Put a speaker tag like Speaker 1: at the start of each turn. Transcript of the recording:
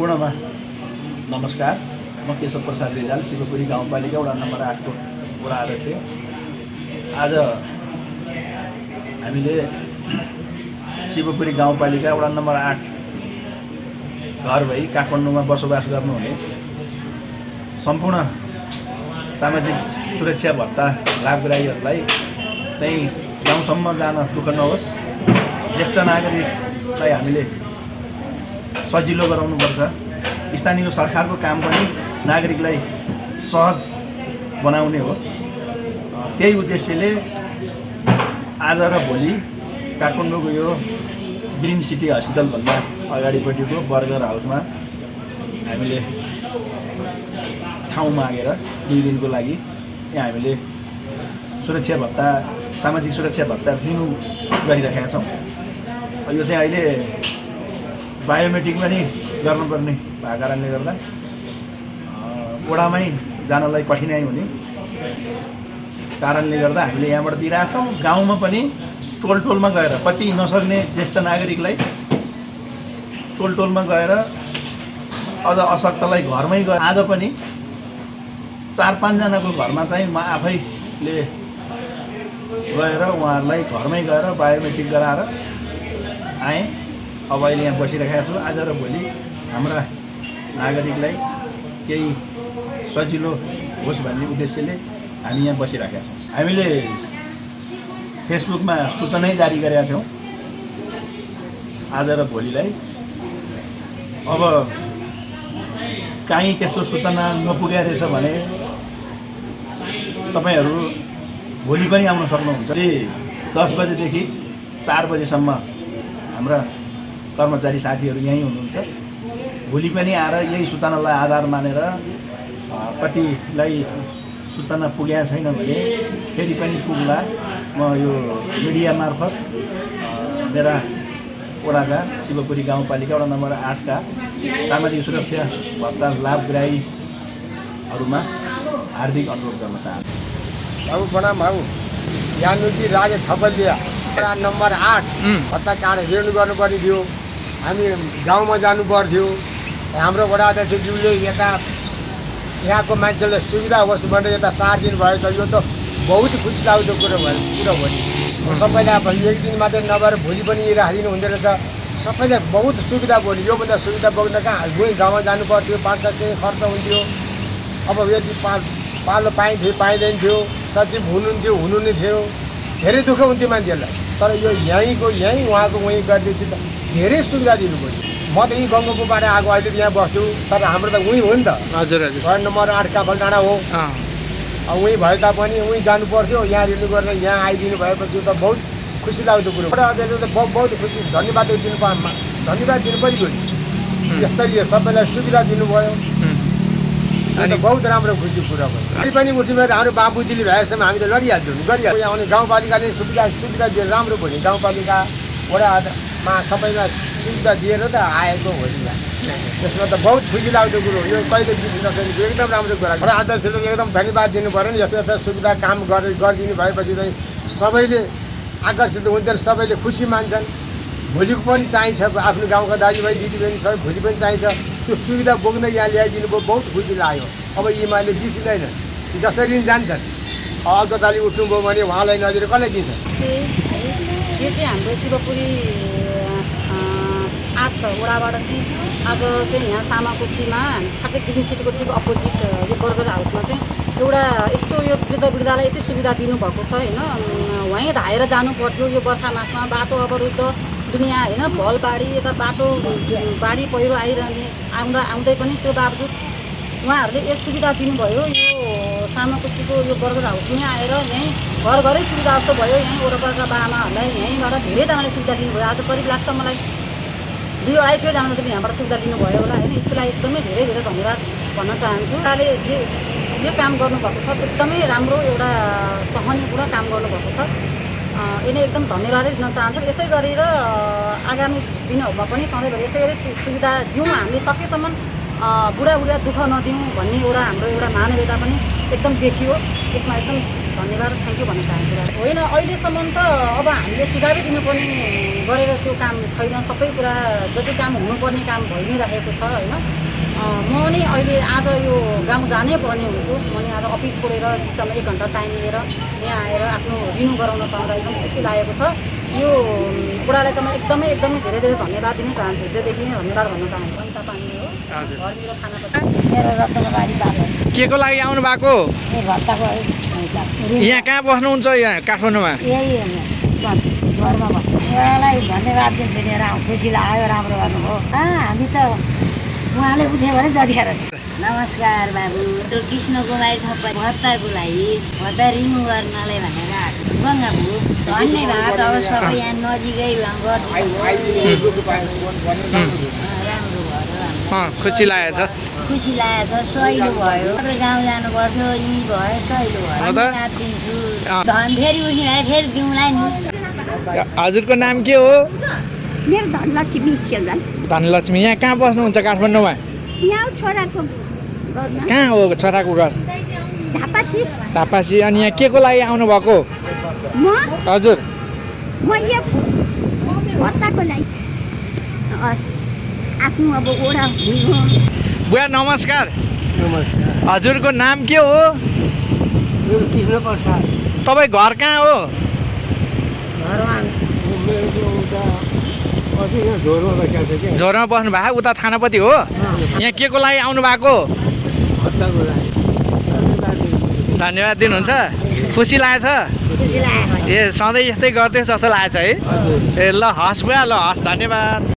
Speaker 1: सम्पूर्णमा नमस्कार। म केशव प्रसाद रिजाल, शिवपुरी गाउँपालिका वडा नम्बर 8 को वडा अध्यक्ष। आज हामीले शिवपुरी गाउँपालिका वडा नम्बर 8 घर भई काठमाडौँमा बसोबास गर्नुहुने सम्पूर्ण सामाजिक सुरक्षा भत्ता लाभग्राहीहरूलाई चाहिँ गाउँसम्म जान दुःख नहोस्, ज्येष्ठ नागरिकलाई हामीले सजिलो गराउनुपर्छ। स्थानीय सरकारको काम पनि नागरिकलाई सहज बनाउने हो। त्यही उद्देश्यले आज र भोलि काठमाडौँको यो ग्रिन सिटी हस्पिटलभन्दा अगाडिपट्टिको बर्गर हाउसमा हामीले ठाउँ मागेर 2 दिनको लागि यहाँ हामीले सुरक्षा भत्ता, सामाजिक सुरक्षा भत्ता लिनु गरिरहेका छौँ। यो चाहिँ अहिले बायोमेट्रिक पनि गर्नुपर्ने भएको कारणले गर्दा वडामै जानलाई कठिनाइ हुने कारणले गर्दा हामीले यहाँबाट दिइरहेछौँ। गाउँमा पनि टोलमा गएर कति नसक्ने ज्येष्ठ नागरिकलाई टोलमा गएर अझ अशक्तलाई घरमै गएर आज पनि 4-5 जनाको घरमा चाहिँ म आफैले गएर उहाँहरूलाई घरमै गएर बायोमेट्रिक गराएर आएँ। अब अहिले यहाँ बसिरहेका छु। आज र भोलि हाम्रा नागरिकलाई केही सजिलो होस् भन्ने उद्देश्यले हामी यहाँ बसिरहेका छौँ। हामीले फेसबुकमा सूचनै जारी गरेका थियौँ आज र भोलिलाई। अब कहीँ त्यस्तो सूचना नपुगेको रहेछ भने तपाईहरू भोलि पनि आउन सक्नुहुन्छ। 10 बजेदेखि 4 बजेसम्म हाम्रा कर्मचारी साथीहरू यहीँ हुनुहुन्छ। भोलि पनि आएर यही सूचनालाई आधार मानेर कतिलाई सूचना पुगेको छैन भने फेरि पनि पुग्ला। म यो मिडिया मार्फत मेरा वडाका शिवपुरी गाउँपालिका वडा नम्बर 8 का सामाजिक सुरक्षा भत्ता लाभग्राहीहरूमा हार्दिक अनुरोध गर्न चाहन्छु।
Speaker 2: बाबु प्रणाम बाबु। यानुजी राजे थपलिया वडा नम्बर 8 भत्ता कार्ड रिन्यू गर्नुपर्ने थियो। हामी गाउँमा जानु पर्थ्यो। हाम्रो वडा अध्यक्षज्यूले यहाँको मान्छेलाई सुविधा होस् भनेर यता 4 दिन भएछ। यो त बहुत खुसी लाग्दो कुरो हो नि। सबैलाई अब 1 दिन मात्रै नभएर भोलि पनि राखिदिनु हुँदो रहेछ। सबैलाई बहुत सुविधा भयो नि। योभन्दा सुविधा बोक्न कहाँ गाउँमा जानु पर्थ्यो, 500 खर्च हुन्थ्यो। अब यति पालो पाइँदैन थियो। सचिव हुनुहुन्थ्यो, हुनु नै थियो। धेरै दुःख हुन्थ्यो मान्छेहरूलाई। तर यो यहीँ उहाँको वहीँ गरिदिएपछि त धेरै सुविधा दिनुभयो। म त यहीँ गङ्गोकोबाट आएको, अहिले त यहाँ बस्छु। तर हाम्रो त उहीँ हो नि त। हजुर हजुर। वार्ड नम्बर 8 काफल डाँडा हो। उहीँ भए तापनि उहीँ जानु पर्थ्यो। यहाँ रिन्यू गरेर यहाँ आइदिनु भएपछि त बहुत खुसी लाग्दो कुरो। त बहुत खुसी, धन्यवाद दिनु पऱ्यो। यसरी सबैलाई सुविधा दिनुभयो। अनि बहुत राम्रो खुसी कुरा भयो। अहिले पनि उठ्ने हाम्रो बाबु दिदी भएसम्म हामी त गरिहाल्छौँ। आउने गाउँपालिकाले सुविधा दिएर राम्रो भयो नि। गाउँपालिका वडामा सबैलाई सुविधा दिएर त आएको हो नि। त्यसमा त बहुत खुसी लाग्दो कुरो हो। यो कहिले बिर्सिन नसकेको एकदम राम्रो कुरा। वडा अध्यक्षले एकदम धन्यवाद दिनु पऱ्यो नि। यस्तो सुविधा काम गरिदिनु भएपछि चाहिँ सबैले आकर्षित हुन्छन्, सबैले खुसी मान्छन्। भोलिको पनि चाहिन्छ, आफ्नो गाउँका दाजुभाइ दिदीबहिनी सबै भोलि पनि चाहिन्छ। त्यो सुविधा बोक्न यहाँ ल्याइदिनु भयो, बहुत खुसी लाग्यो। अब यिनीहरूले बिर्सिँदैन, जसरी नि जान्छन्। अल्कताली उठ्नुभयो भने उहाँलाई नदिएर कसलाई दिन्छ।
Speaker 3: यो चाहिँ हाम्रो शिवपुरी 8 वडाबाट चाहिँ आज चाहिँ यहाँ सामाकोसीमा ठ्याक्कै ग्रिन सिटीको ठिक अपोजिट यो बर्गर हाउसमा चाहिँ एउटा यस्तो यो वृद्धलाई यति सुविधा दिनुभएको छ होइन। वहीँ धाएर जानु पर्थ्यो यो बर्खा मासमा, बाटो अवरुद्ध दुनियाँ होइन। भलबाढी यता बाटो बाढी पहिरो आइरहने आउँदै पनि त्यो बावजुद उहाँहरूले एक सुविधा दिनुभयो। यो सामाकोसीको यो बर्गर हाउसमै आएर यहीँ घरै सुविधा जस्तो भयो। यहीँ वरपरका बाआमाहरूलाई यहीँबाट धेरैजनाले सुविधा दिनुभयो। आज करिब लाग्छ मलाई 200-250 जनाले पनि यहाँबाट सुविधा दिनुभयो होला होइन। यसको लागि एकदमै धेरै धन्यवाद भन्न चाहन्छु। उहाँले जे काम गर्नुभएको छ एकदमै राम्रो एउटा सहनीयपूर्ण काम गर्नुभएको छ। यसले एकदम धन्यवादै दिन चाहन्छु। यसै गरेर आगामी दिनहरूमा पनि सधैँभरि यसै गरी सुविधा दिउँ, हामीले सकेसम्म बुढाबुढा दुःख नदिउँ भन्ने हाम्रो एउटा मानवीयता पनि एकदम देखियो। यसमा एकदम धन्यवाद, थ्याङ्क यू भन्न चाहन्छु। होइन अहिलेसम्म त अब हामीले सुझावै दिनुपर्ने गरेर त्यो काम छैन। सबै कुरा जति काम हुनुपर्ने काम भइ नै रहेको छ होइन। म नि अहिले आज यो गाउँ जानै पर्ने हुन्थ्यो। म नि आज अफिस छोडेर बिचमा 1 घन्टा टाइम लिएर यहाँ आएर आफ्नो रिन्यू गराउन पाउँदा एकदम खुसी लागेको छ। यो बुढालाई त म एकदमै धेरै धन्यवाद दिन चाहन्छु। हृदयदेखि नै धन्यवाद भन्न चाहन्छु। सन्ता पानी हो
Speaker 4: हजुर।
Speaker 3: घर मेरो खाना
Speaker 5: मेरो रत्नबारी बाटो
Speaker 4: के को लागि आउनु भएको?
Speaker 5: ए भत्ताको
Speaker 4: यहाँ कहाँ बस्नुहुन्छ यहाँ काठमाडौँमा?
Speaker 5: यही घरमा बस्छ। उहाँलाई धन्यवाद दिन्छु नि। खुसी लाग्यो, राम्रो गर्नुभयो। हामी त उहाँले उठ्यो भने जतिखेर। नमस्कार बाबु, कृष्ण कुमारी थापा भत्ताको लागि भत्ता रिन्यू गर्नलाई भनेर आएको। गङ्गाबु धन्यवाद। अब सबै यहाँ नजिकै राम्रो भयो।
Speaker 4: खुसी लागेको छ।
Speaker 5: खुसी लागेको छ। सहिलो भयो। गाउँ जानु पर्थ्यो, यी भयो, सहिलो भयो। धन्यवाद दिन्छु। फेरि उठ्ने भए फेरि दिउँला नि।
Speaker 4: हजुरको नाम के हो?
Speaker 5: मेरो धनलक्ष्मी चेल्दान।
Speaker 4: धनलक्ष्मी। यहाँ कहाँ बस्नुहुन्छ काठमाडौँमा?
Speaker 5: यहाँ छोराको घरमा
Speaker 4: कहाँ हो छोराको घर?
Speaker 5: झापासी।
Speaker 4: धापासी। अनि यहाँ के को लागि आउनु भएको?
Speaker 5: म
Speaker 4: हजुर।
Speaker 5: यो भत्ताको लागि आफ्नो अब ओडा
Speaker 4: बुवा नमस्कार।
Speaker 2: नमस्कार।
Speaker 4: हजुरको नाम के हो?
Speaker 2: मेरो कृष्ण प्रसाद।
Speaker 4: तपाईँ घर कहाँ हो?
Speaker 2: घरमा मेरो त्यो उता अझै यहाँ झोरमा बसिएको छ क्या।
Speaker 4: झोरमा बस्नु भएको? उता थानापति हो? यहाँ के को लागि आउनु भएको?
Speaker 2: भत्ताको लागि
Speaker 4: धन्यवाद दिनुहुन्छ। खुसी लागेछ?
Speaker 5: खुसी लागेको
Speaker 4: ए सधैँ यस्तै गर्थ्यो जस्तो लागेछ है। ए ल हस् बुवा, ल हस्, धन्यवाद।